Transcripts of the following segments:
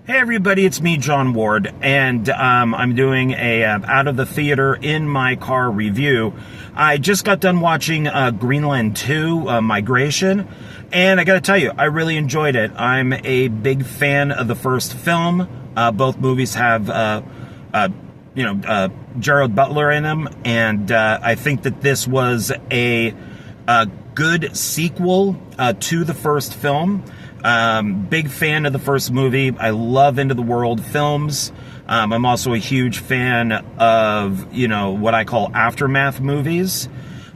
Hey everybody, it's me, John Ward, and I'm doing a out of the theater in my car review. I just got done watching Greenland 2, Migration, and I gotta tell you, I really enjoyed it. I'm a big fan of the first film. Both movies have, Gerald Butler in them, and I think that this was a good sequel to the first film. Big fan of the first movie. I love End of the World films. I'm also a huge fan of, what I call aftermath movies.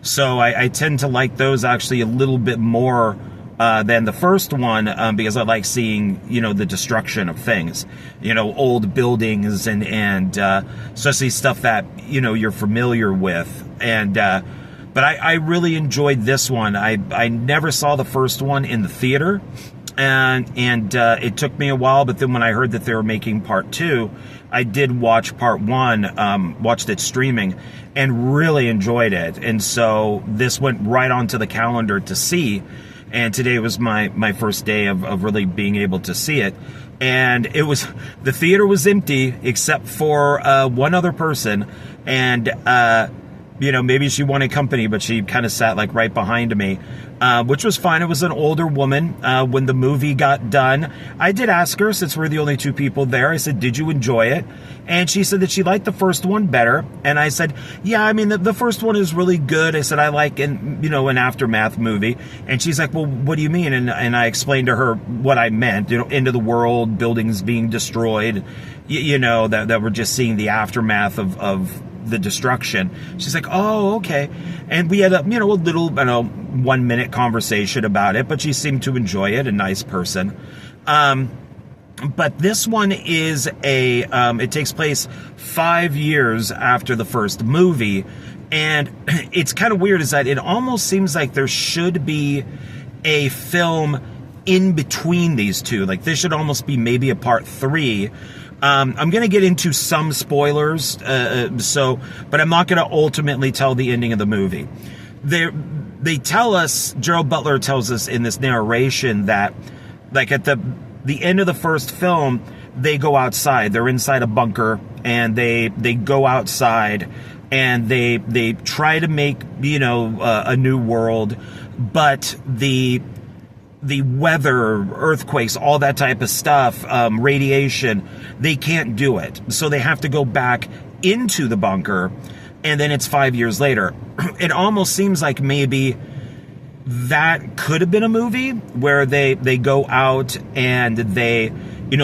So I tend to like those actually a little bit more than the first one because I like seeing, the destruction of things, old buildings and especially stuff that, you're familiar with. And but I really enjoyed this one. I never saw the first one in the theater. And it took me a while, but then when I heard that they were making part 2, I did watch part 1, watched it streaming, and really enjoyed it. And so this went right onto the calendar to see, and today was my first day of really being able to see it. And the theater was empty except for one other person, and maybe she wanted company, but she kind of sat like right behind me, which was fine. It was an older woman. When the movie got done, I did ask her, since we're the only two people there, I said, did you enjoy it? And she said that she liked the first one better. And I said, yeah, I mean, the first one is really good. I said, I like an aftermath movie. And she's like, well, what do you mean? And I explained to her what I meant, end of the world, buildings being destroyed, that we're just seeing the aftermath of the destruction. She's like, oh, okay. And we had a little 1 minute conversation about it, but she seemed to enjoy it. A nice person. But this one is it takes place 5 years after the first movie. And it's kind of weird is that it almost seems like there should be a film in between these two. Like this should almost be maybe a part 3. I'm going to get into some spoilers, but I'm not going to ultimately tell the ending of the movie. They tell us, Gerald Butler tells us in this narration that, like at the end of the first film, they go outside. They're inside a bunker, and they go outside, and they try to make, a new world, but the weather, earthquakes, all that type of stuff, radiation, they can't do it. So they have to go back into the bunker, and then it's 5 years later. It almost seems like maybe that could have been a movie where they go out and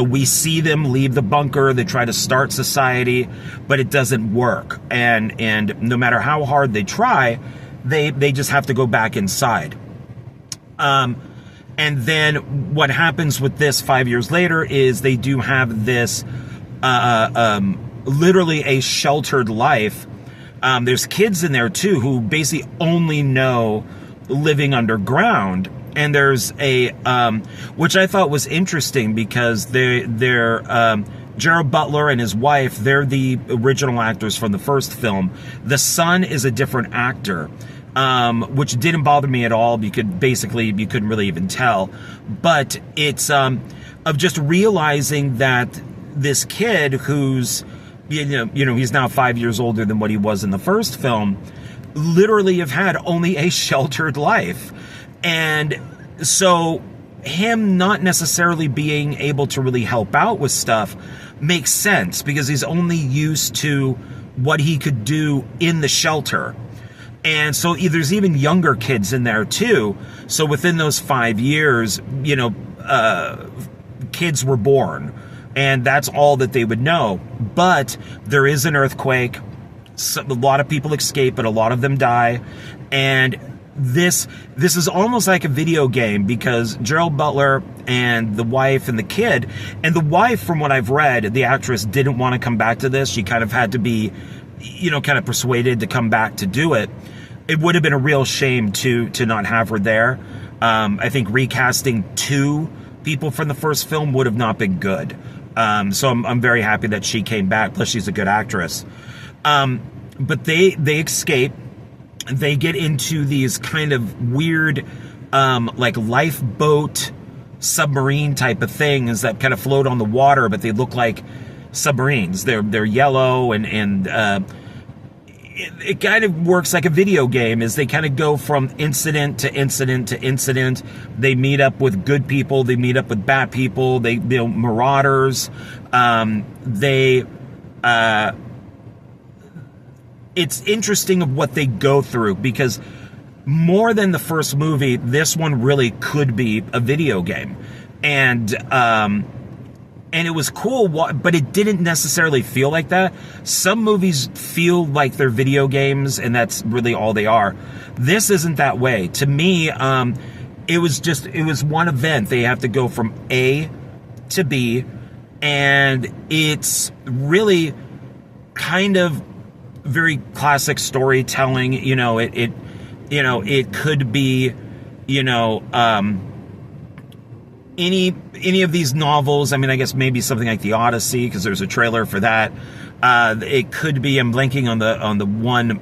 we see them leave the bunker, they try to start society, but it doesn't work. And no matter how hard they try, they just have to go back inside. And then what happens with this 5 years later is they do have this literally a sheltered life. There's kids in there too who basically only know living underground. And there's which I thought was interesting because they're Gerald Butler and his wife, they're the original actors from the first film. The son is a different actor. Which didn't bother me at all. You couldn't really even tell. But it's of just realizing that this kid who's he's now 5 years older than what he was in the first film, literally have had only a sheltered life. And so him not necessarily being able to really help out with stuff makes sense because he's only used to what he could do in the shelter. And so there's even younger kids in there too. So within those 5 years, kids were born, and that's all that they would know. But there is an earthquake. A lot of people escape, but a lot of them die. And this is almost like a video game because Gerald Butler and the wife and the kid, and the wife, from what I've read, the actress didn't want to come back to this. She kind of had to be, kind of persuaded to come back to do it. It would have been a real shame to not have her there. I think recasting 2 people from the first film would have not been good. So I'm very happy that she came back. Plus, she's a good actress. But they escape. They get into these kind of weird, like lifeboat submarine type of things that kind of float on the water, but they look like submarines. They're yellow, and it kind of works like a video game, as they kind of go from incident to incident to incident. They meet up with good people, they meet up with bad people, they marauders. It's interesting of what they go through, because more than the first movie, this one really could be a video game. And it was cool, but it didn't necessarily feel like that. Some movies feel like they're video games, and that's really all they are. This isn't that way. To me, it was one event. They have to go from A to B, and it's really kind of very classic storytelling. You know, it could be, any of these novels. I mean, I guess maybe something like The Odyssey, because there's a trailer for that. It could be, I'm blanking on the one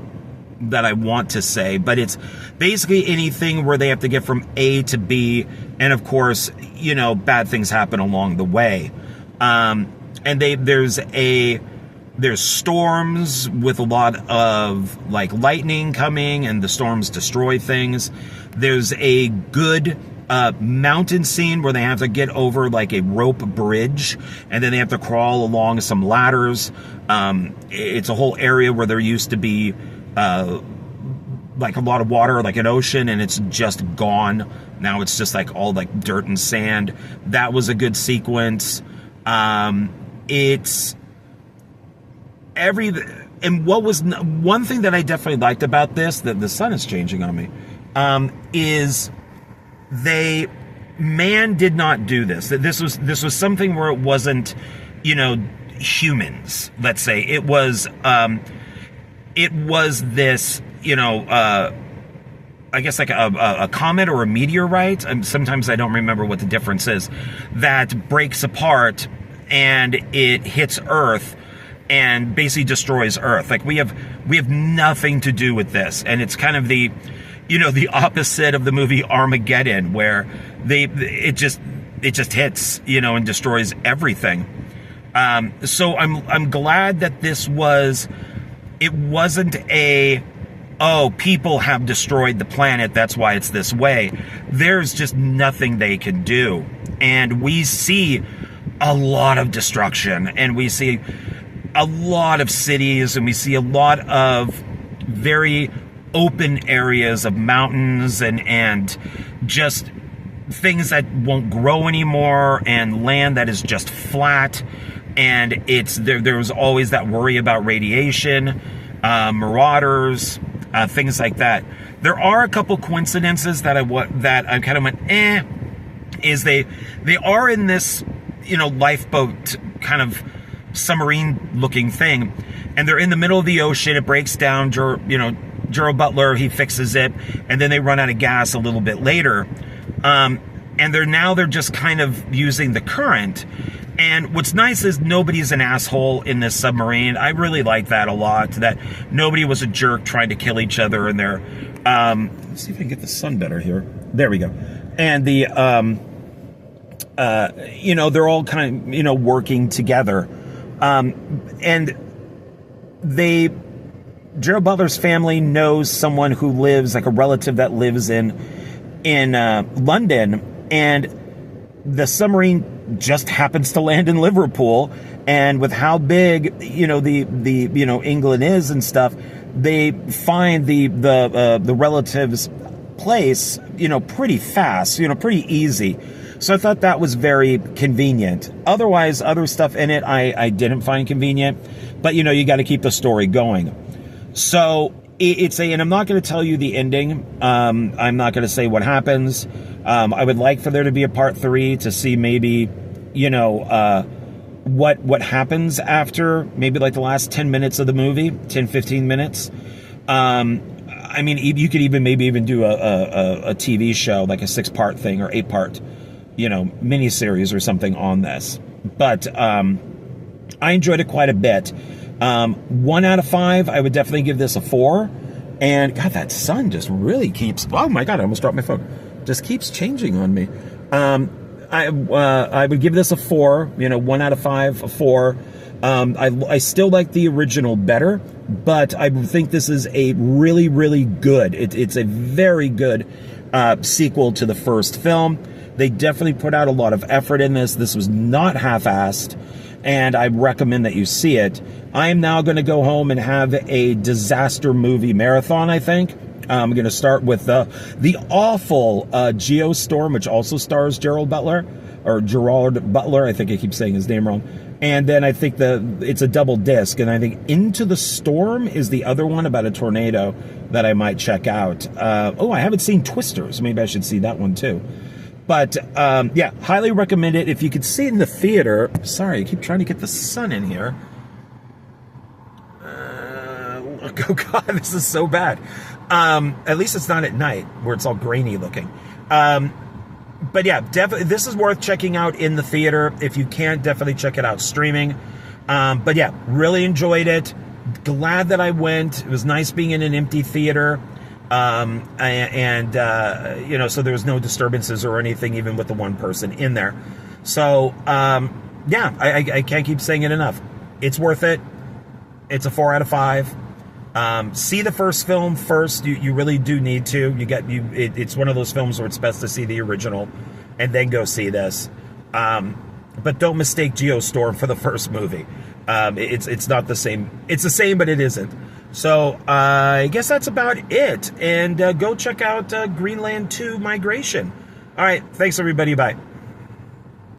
that I want to say, but it's basically anything where they have to get from A to B, and of course, bad things happen along the way. And there's storms with a lot of like lightning coming, and the storms destroy things. There's a good mountain scene where they have to get over like a rope bridge, and then they have to crawl along some ladders. It's a whole area where there used to be like a lot of water, like an ocean, and it's just gone. Now it's just like all like dirt and sand. That was a good sequence. And what was one thing that I definitely liked about this, that the sun is changing on me, is man did not do this. This was something where it wasn't, humans, let's say. It was this, I guess like a comet or a meteorite. Sometimes I don't remember what the difference is, that breaks apart and it hits Earth and basically destroys Earth. Like we have nothing to do with this, and it's kind of the opposite of the movie Armageddon, where it just hits, and destroys everything. So I'm glad that it wasn't people have destroyed the planet, that's why it's this way. There's just nothing they can do, and we see a lot of destruction, and we see a lot of cities, and we see a lot of very open areas of mountains and just things that won't grow anymore, and land that is just flat. And there's always that worry about radiation, marauders, things like that. There are a couple coincidences that I kind of went, is they are in this, lifeboat kind of submarine looking thing, and they're in the middle of the ocean. It breaks down. Gerald Butler, he fixes it, and then they run out of gas a little bit later. And they're just kind of using the current. And what's nice is nobody's an asshole in this submarine. I really like that a lot, that nobody was a jerk trying to kill each other in there. Let's see if I can get the sun better here. There we go. And they're all kind of, working together. And Gerald Butler's family knows someone who lives, like a relative that lives in London, and the submarine just happens to land in Liverpool. And with how big, England is and stuff, they find the relative's place, pretty fast, pretty easy. So I thought that was very convenient. Otherwise, other stuff in it I didn't find convenient. But, you got to keep the story going. So and I'm not going to tell you the ending. I'm not going to say what happens. I would like for there to be a part 3 to see maybe, what happens after maybe like the last 10 minutes of the movie, 10, 15 minutes. I mean, you could even do a TV show, like a 6-part thing or 8-part, miniseries or something on this. But I enjoyed it quite a bit. 1 out of 5, I would definitely give this a 4. And God, that sun just really keeps, oh my God, I almost dropped my phone. Just keeps changing on me. I would give this a 4. 1 out of 5, a 4. I still like the original better, but I think this is a really, really good. It's a very good sequel to the first film. They definitely put out a lot of effort in this. This was not half-assed, and I recommend that you see it. I am now going to go home and have a disaster movie marathon, I think. I'm going to start with the awful Geostorm, which also stars Gerald Butler, I think I keep saying his name wrong. And then I think it's a double disc, and I think Into the Storm is the other one about a tornado that I might check out. I haven't seen Twisters. Maybe I should see that one too. But yeah, highly recommend it. If you could see it in the theater. Sorry, I keep trying to get the sun in here. Oh God, this is so bad. At least it's not at night where it's all grainy looking. But yeah, definitely, this is worth checking out in the theater. If you can't, definitely check it out streaming. But yeah, really enjoyed it. Glad that I went. It was nice being in an empty theater. So there was no disturbances or anything, even with the one person in there. So, yeah, I can't keep saying it enough. It's worth it. It's a 4 out of 5. See the first film first. You really do need to. It's one of those films where it's best to see the original and then go see this. But don't mistake Geostorm for the first movie. It's not the same. It's the same, but it isn't. So I guess that's about it. And go check out Greenland 2 Migration. All right. Thanks, everybody. Bye.